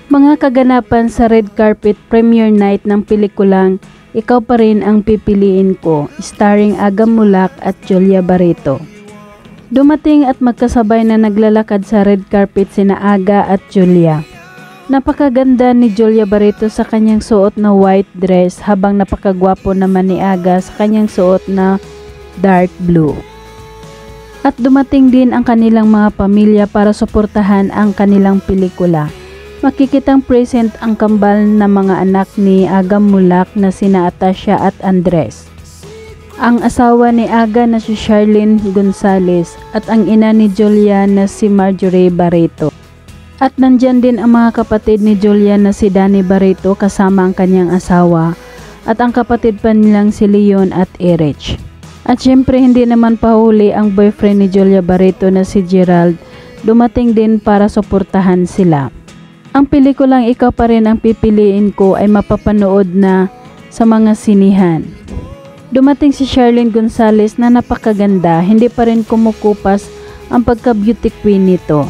Mga kaganapan sa red carpet premiere night ng pelikulang Ikaw Pa Rin Ang Pipiliin Ko, starring Aga Mulak at Julia Barreto. Dumating at magkasabay na naglalakad sa red carpet sina Aga at Julia. Napakaganda ni Julia Barreto sa kanyang suot na white dress, habang napakagwapo naman ni Aga sa kanyang suot na dark blue. At dumating din ang kanilang mga pamilya para suportahan ang kanilang pelikula. Makikitang present ang kambal na mga anak ni Aga Mulak na sina Atasha at Andres, ang asawa ni Aga na si Charlene Gonzalez, at ang ina ni Julia na si Marjorie Barreto. At nandyan din ang mga kapatid ni Julia na si Danny Barreto kasama ang kanyang asawa, at ang kapatid pa nilang si Leon at Erich. At syempre hindi naman pahuli ang boyfriend ni Julia Barreto na si Gerald, dumating din para suportahan sila. Ang pelikulang Ikaw Pa Rin Ang Pipiliin Ko ay mapapanood na sa mga sinihan. Dumating si Charlene Gonzalez na napakaganda, hindi pa rin kumukupas ang pagka-beauty queen nito.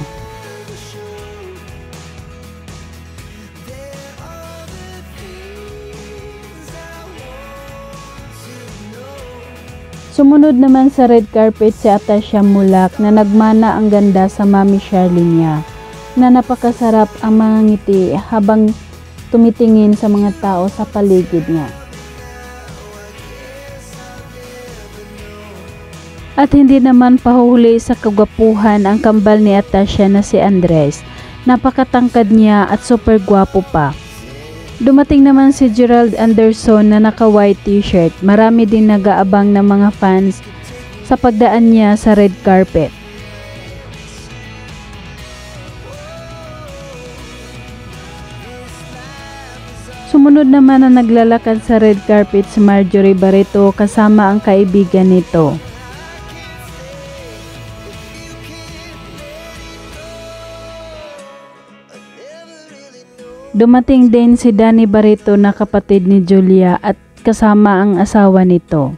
Sumunod naman sa red carpet si Atasha Mulak na nagmana ang ganda sa mami Charlene niya, na napakasarap ang mga ngiti habang tumitingin sa mga tao sa paligid niya. At hindi naman pahuhuli sa kagwapuhan ang kambal ni Atasha na si Andres. Napakatangkad niya at super gwapo pa. Dumating naman si Gerald Anderson na naka-white t-shirt. Marami din nag-aabang ng mga fans sa pagdaan niya sa red carpet. Sumunod naman na naglalakad sa red carpet si Marjorie Barreto kasama ang kaibigan nito. Dumating din si Danny Barreto na kapatid ni Julia at kasama ang asawa nito.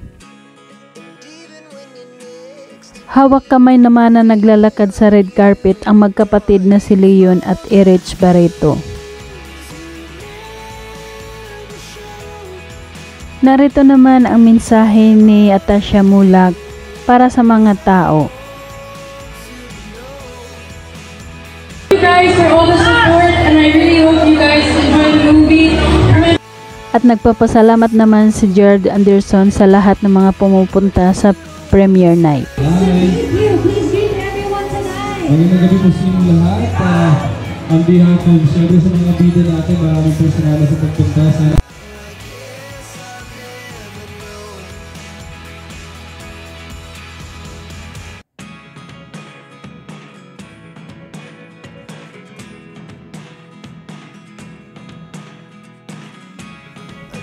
Hawak kamay naman na naglalakad sa red carpet ang magkapatid na si Leon at Erich Barreto. Narito naman ang mensahe ni Atasha Mulak para sa mga tao. Guys, for all the support, and I really hope you guys enjoy the movie. At nagpapasalamat naman si Gerald Anderson sa lahat ng mga pumupunta sa premiere night. Hi! Please greet everyone tonight. Magandang gabi po sa inyong lahat. On behalf of syempre sa mga bida natin, maraming personalan sa pagpunta sa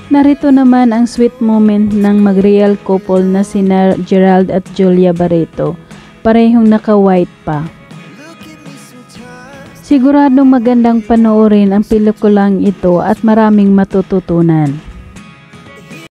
Narito naman ang sweet moment ng mag-real couple na sina Gerald at Julia Barreto. Parehong naka-white pa. Siguradong magandang panoorin ang pelikulang ito at maraming matututunan.